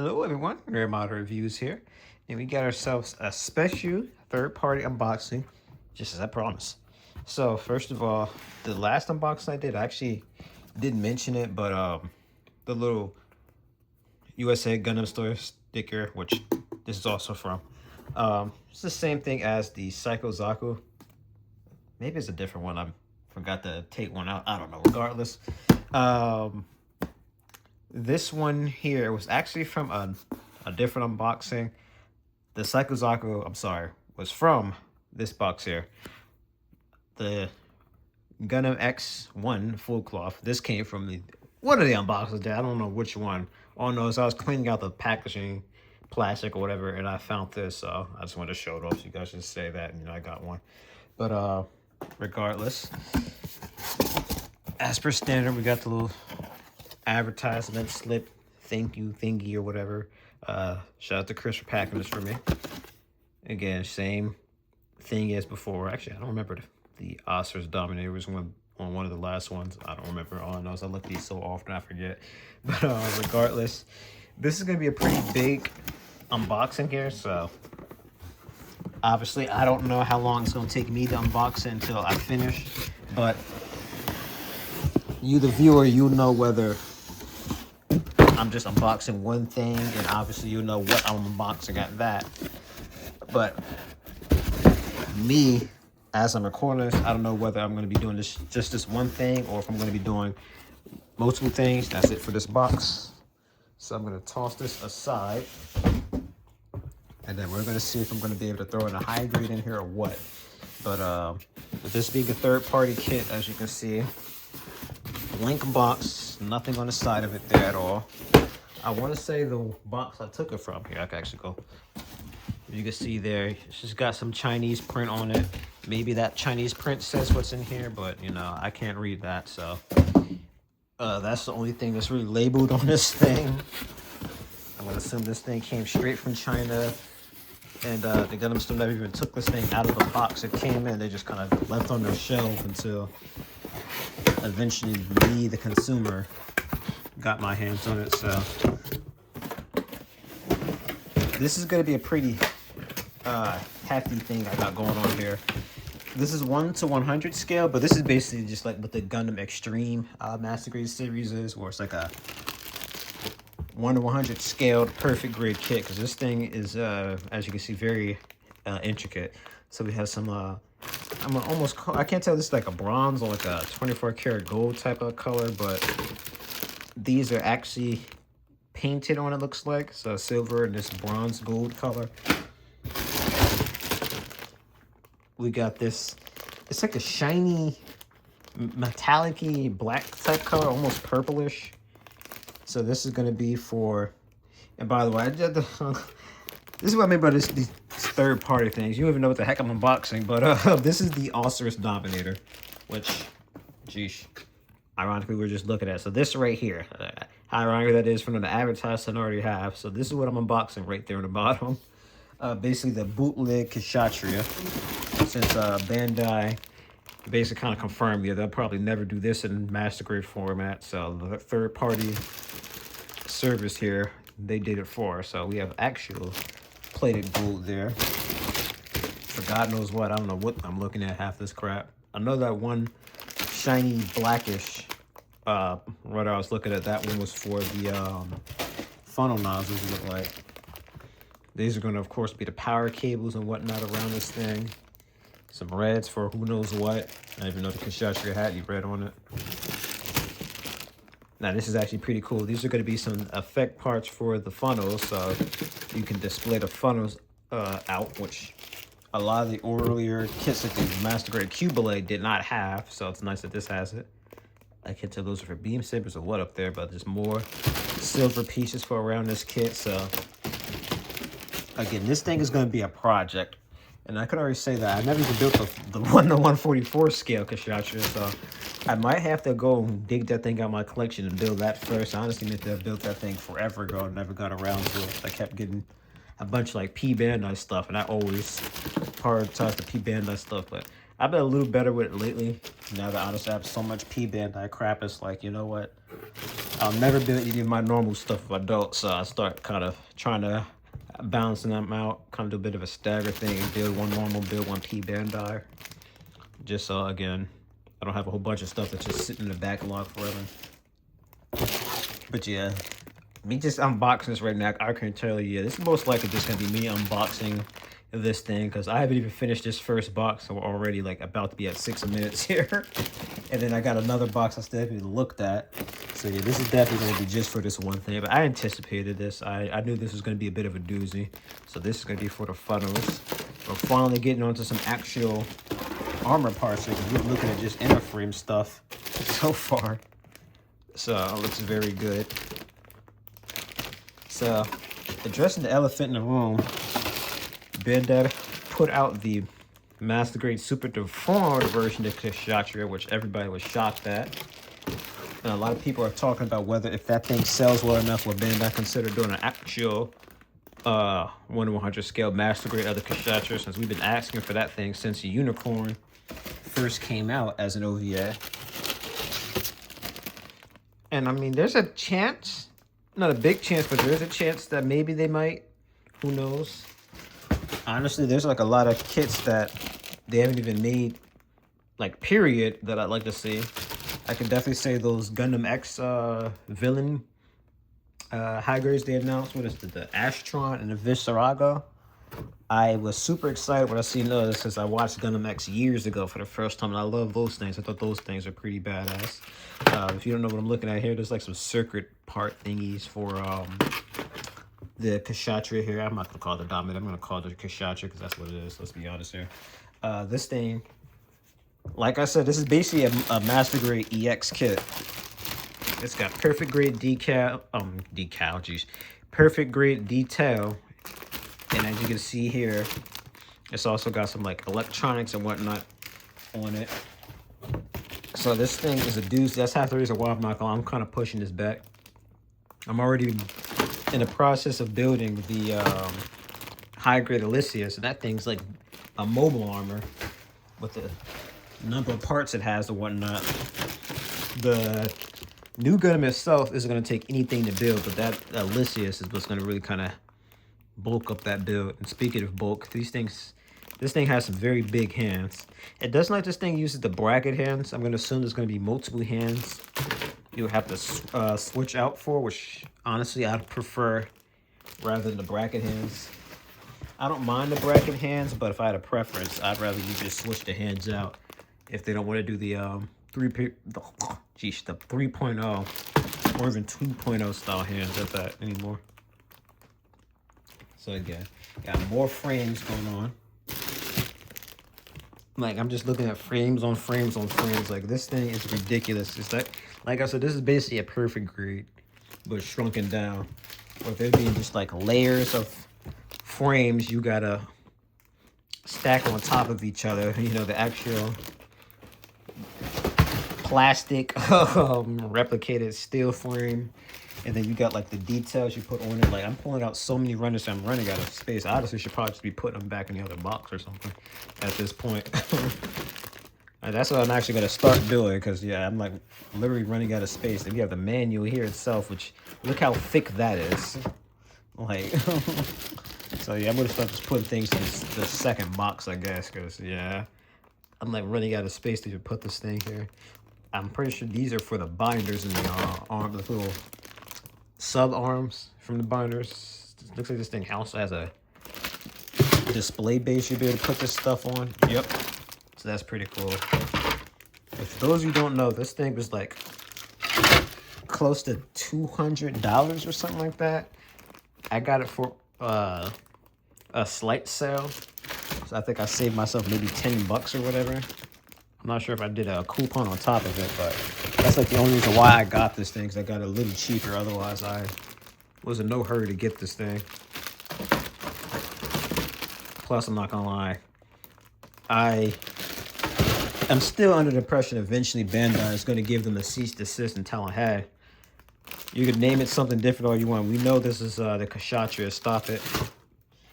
Hello everyone, Rare Model Reviews here, and we got ourselves a special third-party unboxing, just as I promised. So first of all, the last unboxing I did, I actually didn't mention it, but the little USA Gundam Store sticker, which this is also from, it's the same thing as the Psycho Zaku. Maybe it's a different one. I forgot to take one out. I don't know. Regardless, this one here was actually from a different unboxing. The Psycho Zaku, I'm sorry, was from this box here. The Gundam X1 full cloth. This came from one of the unboxings there. I don't know which one. All I know is I was cleaning out the packaging, plastic or whatever, and I found this. So I just wanted to show it off so you guys should say that, I got one. But regardless, as per standard, we got the little advertisement slip thank you thingy or whatever. Shout out to Chris for packing this for me. Again, same thing as before. Actually, I don't remember the Osiris Dominator was on one of the last ones. I don't remember. All I know is I look at these so often I forget. But regardless, this is gonna be a pretty big unboxing here, so obviously I don't know how long it's gonna take me to unbox it until I finish, but you the viewer, you know whether I'm just unboxing one thing, and obviously you know what I'm unboxing at that. But me, as I'm recording this, I don't know whether I'm going to be doing just this one thing or if I'm going to be doing multiple things. That's it for this box. So I'm going to toss this aside, and then we're going to see if I'm going to be able to throw in a high grade in here or what. But with this being a third-party kit, as you can see, blank box, nothing on the side of it there at all. I want to say the box I took it from here. I can actually go. You can see there, it's just got some Chinese print on it. Maybe that Chinese print says what's in here, but I can't read that. So that's the only thing that's really labeled on this thing. I'm gonna assume this thing came straight from China, and the Gundam Store never even took this thing out of the box it came in. They just kind of left on their shelf until eventually me, the consumer, got my hands on it. So this is going to be a pretty hefty thing I got going on here. This is 1 to 100 scale, but this is basically just like what the Gundam Extreme Master Grade series is, where it's like a 1 to 100 scaled perfect grade kit, because this thing is, as you can see, very intricate. So we have some I can't tell if this is like a bronze or like a 24 karat gold type of color, but these are actually painted on, it looks like. So silver and this bronze gold color. We got this, it's like a shiny metallic-y black type color, almost purplish. So this is going to be for, and by the way, I did this is what I mean by these third-party things. You don't even know what the heck I'm unboxing, but this is the Osiris Dominator, which, geesh, ironically, we're just looking at. So this right here, how ironic that is from the advertisement I already have. So this is what I'm unboxing right there on the bottom. Basically the bootleg Kshatriya, since Bandai basically kind of confirmed, they'll probably never do this in master grade format. So the third-party service here, they did it for us. So we have actual plated gold there. For God knows what, I don't know what I'm looking at, half this crap. I know that one shiny blackish right, I was looking at, that one was for the funnel nozzles, it look like. These are going to, of course, be the power cables and whatnot around this thing. Some reds for who knows what. I even know the Kshatriya hat, you read on it. Now, this is actually pretty cool. These are going to be some effect parts for the funnels, so you can display the funnels out, which a lot of the earlier kits that the Master Grade Cubile did not have, so it's nice that this has it. I can't tell those are for beam sabers or what up there, but there's more silver pieces for around this kit. So again, this thing is going to be a project, and I can already say that I never even built the 1 to 144 scale Kshatriya, so I might have to go and dig that thing out of my collection and build that first. I honestly meant to have built that thing forever ago and never got around to it. I kept getting a bunch of like P Bandai stuff, and I always prioritized the P Bandai stuff, but I've been a little better with it lately. Now that honestly I have so much P Bandai crap, it's like, you know what? I'll never build any of my normal stuff for adults, so I start kind of trying to balancing them out, kind of do a bit of a stagger thing, build one normal, build one P Bandai. Just so, again, I don't have a whole bunch of stuff that's just sitting in the backlog forever. But yeah, me just unboxing this right now, I can tell you, this is most likely just going to be me unboxing this thing, because I haven't even finished this first box, so we're already like about to be at 6 minutes here. And then I got another box I still haven't even looked at. So yeah, this is definitely going to be just for this one thing, but I anticipated this. I knew this was going to be a bit of a doozy, so this is going to be for the funnels. We're finally getting onto some actual armor parts, because we're looking at just inner frame stuff so far. So it looks very good. So, addressing the elephant in the room, Bandai put out the Master Grade Super Deformed version of Kshatriya, which everybody was shocked at. And a lot of people are talking about whether if that thing sells well enough, will Bandai consider doing an actual 1/100 scale Master Grade of the Kshatriya, since we've been asking for that thing since the Unicorn first came out as an OVA. And I mean, there's a chance, not a big chance, but there's a chance that maybe they might. Who knows? Honestly, there's like a lot of kits that they haven't even made, like, period, that I'd like to see. I could definitely say those Gundam X villain high grades they announced. What is it? The Astron and the Visceraga. I was super excited when I seen those, because I watched Gundam X years ago for the first time, and I love those things. I thought those things are pretty badass. If you don't know what I'm looking at here, there's like some circuit part thingies for the Kshatriya here. I'm not going to call it the Dominator. I'm going to call it the Kshatriya, because that's what it is. Let's be honest here. This thing, like I said, this is basically a Master Grade EX kit. It's got perfect grade perfect grade detail. And as you can see here, it's also got some like electronics and whatnot on it. So this thing is a doozy. That's half the reason why I'm kind of pushing this back. I'm already in the process of building the high grade Osiris, and that thing's like a mobile armor with the number of parts it has and whatnot. The new Gundam itself isn't going to take anything to build, but that Osiris is what's going to really kind of bulk up that build. And speaking of bulk, this thing has some very big hands. It doesn't like this thing uses the bracket hands. I'm going to assume there's going to be multiple hands you'll have to switch out for, which honestly I'd prefer rather than the bracket hands. I don't mind the bracket hands, but if I had a preference, I'd rather you just switch the hands out if they don't want to do the 3.0 or even 2.0 style hands at that anymore. So again, got more frames going on. Like, I'm just looking at frames on frames on frames. Like, this thing is ridiculous. It's like I said, this is basically a perfect grade, but shrunken down. Or there being just like layers of frames you gotta stack on top of each other. You know, the actual plastic replicated steel frame. And then you got like the details you put on it. Like, I'm pulling out so many runners, so I'm running out of space. I honestly should probably just be putting them back in the other box or something at this point. And that's what I'm actually going to start doing, because, yeah, I'm like literally running out of space. And you have the manual here itself, which look how thick that is. Like, so yeah, I'm going to start just putting things in the second box, I guess, because, yeah, I'm like running out of space to even put this thing here. I'm pretty sure these are for the binders and the arm, the little sub arms from the binders. It looks like this thing also has a display base you'll be able to put this stuff on. Yep. So that's pretty cool. If those of you don't know, this thing was like close to $200 or something like that. I got it for a slight sale. So I think I saved myself maybe 10 bucks or whatever. I'm not sure if I did a coupon on top of it, but that's like the only reason why I got this thing, because I got it a little cheaper. Otherwise, I was in no hurry to get this thing. Plus, I'm not gonna lie, I am still under the impression eventually Bandai is going to give them a cease desist and tell them, hey, you could name it something different all you want. We know this is the Kshatriya. Stop it.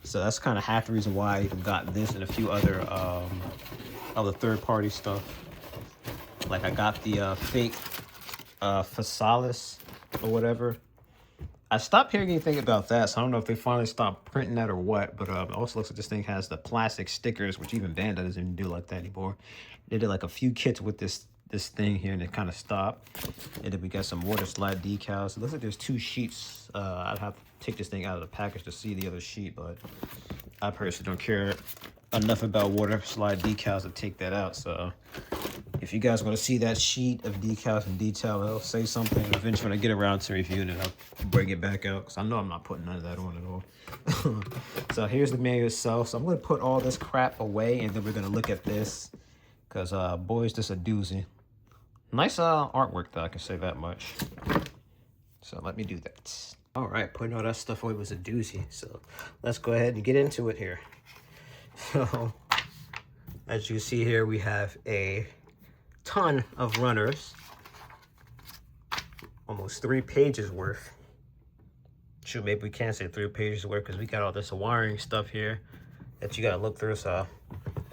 So that's kind of half the reason why I even got this and a few other third-party stuff. Like, I got the fake Physalis or whatever. I stopped hearing anything about that, so I don't know if they finally stopped printing that or what. But it also looks like this thing has the plastic stickers, which even Bandai doesn't even do like that anymore. They did like a few kits with this thing here, and it kind of stopped. And then we got some water slide decals. It looks like there's 2 sheets. I'd have to take this thing out of the package to see the other sheet, but I personally don't care enough about water slide decals to take that out. So if you guys want to see that sheet of decals in detail, I'll say something. Eventually, when I get around to reviewing it, I'll bring it back out, because I know I'm not putting none of that on at all. So here's the manual itself. So I'm going to put all this crap away, and then we're going to look at this, because boy, is this a doozy. Nice artwork, though, I can say that much. So let me do that. All right, putting all that stuff away was a doozy. So let's go ahead and get into it here. So as you can see here, we have a ton of runners, almost 3 pages worth. Shoot, maybe we can't say 3 pages worth, because we got all this wiring stuff here that you gotta look through. So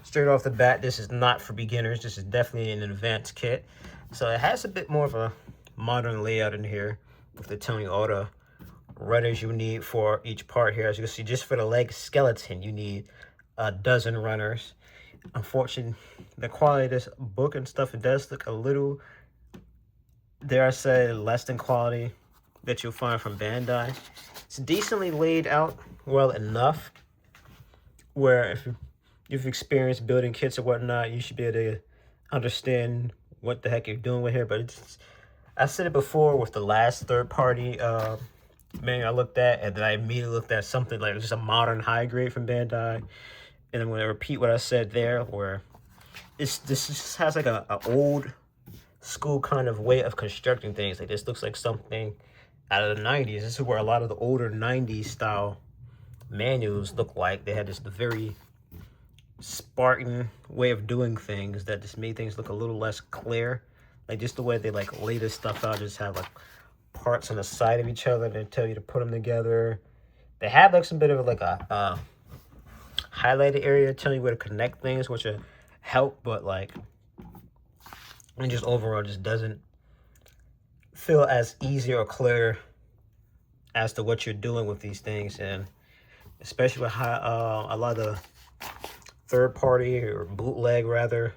straight off the bat, this is not for beginners. This is definitely an advanced kit. So it has a bit more of a modern layout in here, with the telling you all the runners you need for each part here. As you can see, just for the leg skeleton, you need a dozen runners. Unfortunately, the quality of this book and stuff, it does look a little, dare I say, less than quality that you'll find from Bandai. It's decently laid out well enough where if you've experienced building kits or whatnot, you should be able to understand what the heck you're doing with here. But it's, I said it before with the last third-party manual I looked at, and then I immediately looked at something like just a modern high grade from Bandai. And I'm going to repeat what I said there, where this just has like a old school kind of way of constructing things. Like this looks like something out of the 90s. This is where a lot of the older 90s style manuals look like. They had this very Spartan way of doing things that just made things look a little less clear. Like just the way they like lay this stuff out, just have like parts on the side of each other and tell you to put them together. They have like some bit of like a highlighted area telling you where to connect things, which will help, but like, and just overall just doesn't feel as easy or clear as to what you're doing with these things. And especially with a lot of the third party or bootleg rather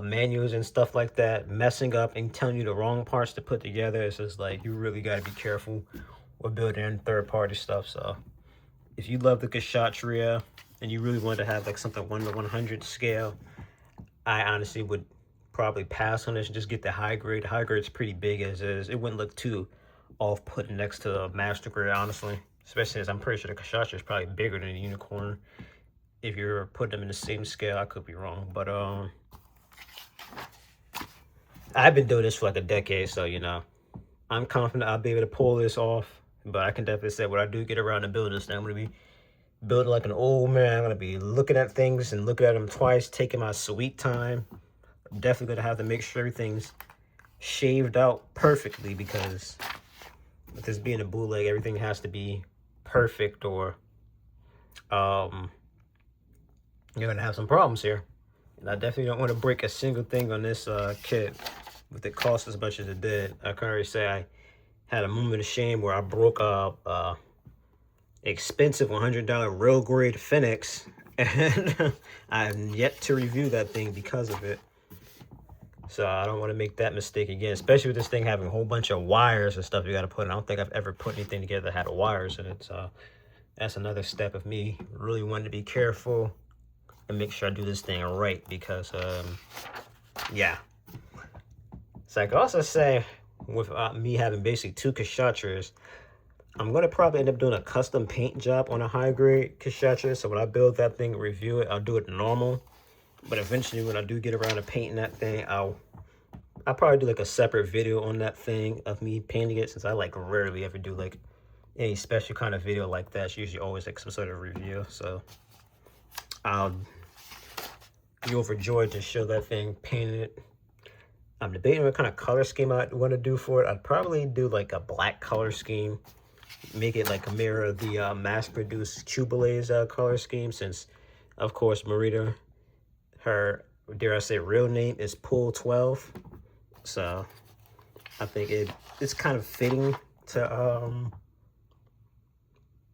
manuals and stuff like that messing up and telling you the wrong parts to put together, it's just like you really got to be careful with building third party stuff. So if you love the Kshatriya and you really want to have like something 1 to 100 scale, I honestly would probably pass on this and just get the high grade. High grade's pretty big as is. It wouldn't look too off-putting next to the master grade, honestly. Especially as I'm pretty sure the Kshatriya is probably bigger than the unicorn. If you're putting them in the same scale, I could be wrong. But I've been doing this for like a decade, so you know, I'm confident I'll be able to pull this off. But I can definitely say when I do get around to building this thing, I'm gonna be building like an old man. I'm gonna be looking at things and looking at them twice, taking my sweet time. I'm definitely gonna have to make sure everything's shaved out perfectly, because with this being a bootleg, everything has to be perfect, or you're gonna have some problems here. And I definitely don't want to break a single thing on this kit with it cost as much as it did. I can already say I had a moment of shame where I broke a expensive $100 real grade Phoenix, and I have yet to review that thing because of it. So I don't want to make that mistake again, especially with this thing having a whole bunch of wires and stuff you got to put in. I don't think I've ever put anything together that had wires in it. So that's another step of me really wanting to be careful and make sure I do this thing right, because yeah. So I could also say with me having basically 2 Kshatriyas, I'm going to probably end up doing a custom paint job on a high grade Kshatriya. So when I build that thing, review it, I'll do it normal. But eventually when I do get around to painting that thing, I'll probably do like a separate video on that thing of me painting it, since I like rarely ever do like any special kind of video like that. It's usually always like some sort of review. So I'll be overjoyed to show that thing painted. I'm debating what kind of color scheme I want to do for it. I'd probably do like a black color scheme, make it like a mirror of the mass-produced Cubela's color scheme, since of course Marita, her, dare I say, real name is Pool 12. So I think it's kind of fitting to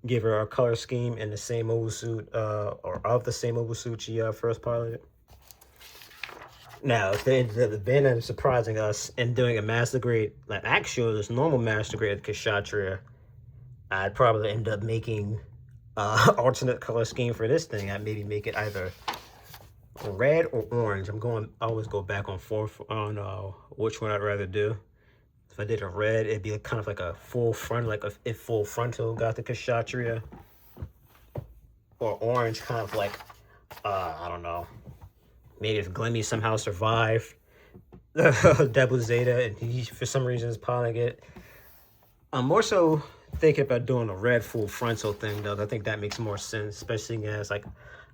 give her a color scheme in the same mobile suit, or of the same mobile suit she first piloted. Now, if they ended up being and surprising us and doing a master grade, like actual, this normal master grade Kshatriya, I'd probably end up making alternate color scheme for this thing. I'd maybe make it either red or orange. I always go back on which one I'd rather do. If I did a red, it'd be kind of like a full front, like a full frontal got the Kshatriya. Or orange, kind of like, I don't know. Maybe if Glemmy somehow survived Double Zeta and he, for some reason, is piloting it. I'm more so thinking about doing a red full frontal thing, though. I think that makes more sense, especially as, like,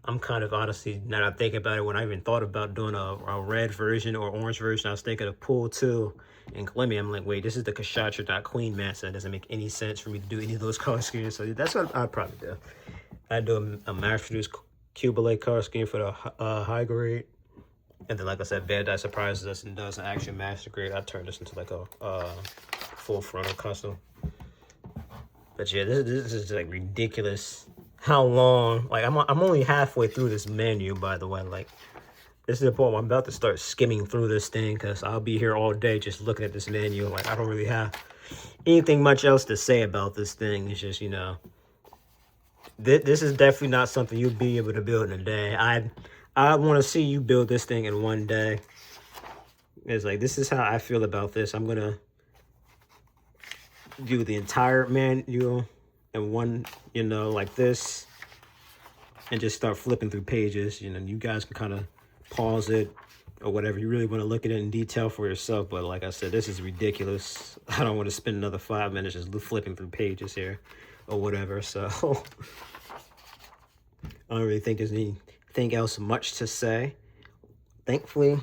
I'm kind of honestly, now that I'm thinking about it, when I even thought about doing a red version or orange version, I was thinking of Pool 2 and Glemmy. I'm like, wait, this is the Kshatriya Queen match, so it doesn't make any sense for me to do any of those color schemes. So that's what I'd probably do. I'd do a mass-produced Cubalate color scheme for the high grade. And then, like I said, Bandai surprises us and does an actual master grade. I turn this into like a full frontal custom. But yeah, this is like ridiculous. How long? Like I'm only halfway through this menu, by the way. Like this is the point where I'm about to start skimming through this thing because I'll be here all day just looking at this menu. Like I don't really have anything much else to say about this thing. It's just, you know, this is definitely not something you'll be able to build in a day. I want to see you build this thing in one day. It's like, this is how I feel about this. I'm going to do the entire manual in one, you know, like this. And just start flipping through pages. You know, you guys can kind of pause it or whatever. You really want to look at it in detail for yourself. But like I said, this is ridiculous. I don't want to spend another 5 minutes just flipping through pages here or whatever. So I don't really think there's anything else much to say. Thankfully,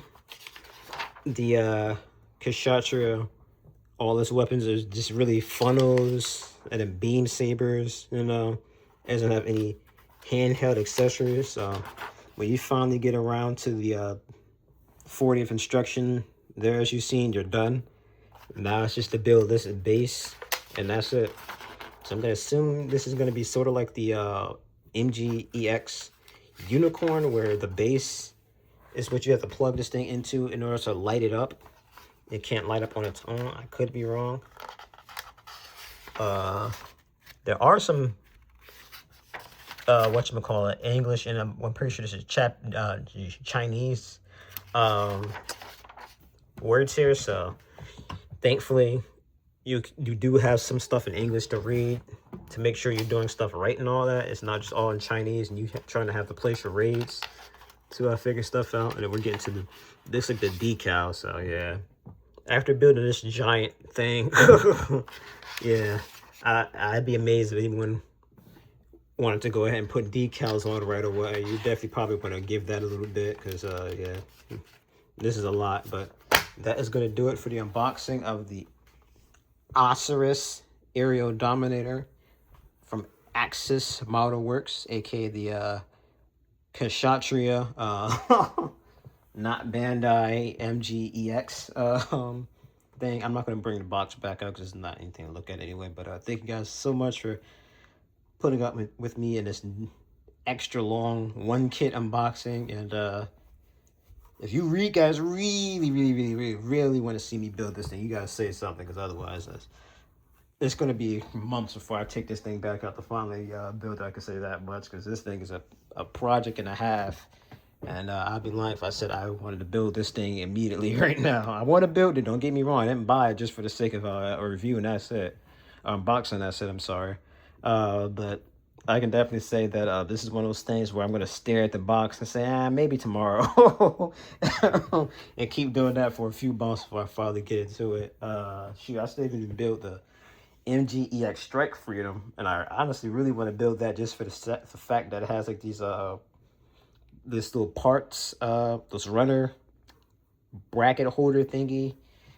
the Kshatriya, all its weapons are just really funnels and then beam sabers, you know. It doesn't have any handheld accessories. So when you finally get around to the 40th instruction there, as you've seen, you're done. Now it's just to build this base, and that's it. So I'm going to assume this is going to be sort of like the MGEX Unicorn, where the base is what you have to plug this thing into in order to light it up. It can't light up on its own. I could be wrong. There are some whatchamacallit, English, and I'm pretty sure this is Chinese words here. So thankfully you do have some stuff in English to read to make sure you're doing stuff right and all that. It's not just all in Chinese and you trying to have to place your raids to figure stuff out. And then we're getting to this like the decal. So yeah, after building this giant thing, yeah, I'd be amazed if anyone wanted to go ahead and put decals on right away. You definitely probably want to give that a little bit because yeah, this is a lot. But that is going to do it for the unboxing of the Osiris Aerial Dominator from Axis Model Works, aka the Kshatriya not Bandai MGEX thing. I'm not going to bring the box back up because it's not anything to look at anyway. But thank you guys so much for putting up with me in this extra long one kit unboxing. And if you guys really want to see me build this thing, you gotta say something, because otherwise it's going to be months before I take this thing back out to finally build it. I can say that much, because this thing is a project and a half. And I'd be lying if I said I wanted to build this thing immediately right now. I want to build it, don't get me wrong. I didn't buy it just for the sake of a review, and that's it. Unboxing, that's it, I'm sorry. But I can definitely say that this is one of those things where I'm going to stare at the box and say, maybe tomorrow. And keep doing that for a few months before I finally get into it. Shoot, I still even built the MGEX Strike Freedom, and I honestly really want to build that just for the fact that it has like these this little parts, this runner bracket holder thingy,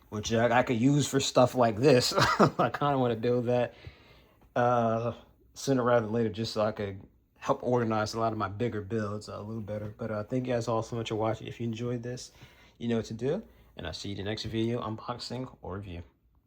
which I could use for stuff like this. I kind of want to build that sooner rather than later, just so I could help organize a lot of my bigger builds a little better. But thank you guys all so much for watching. If you enjoyed this, you know what to do, and I'll see you in the next video, unboxing or review.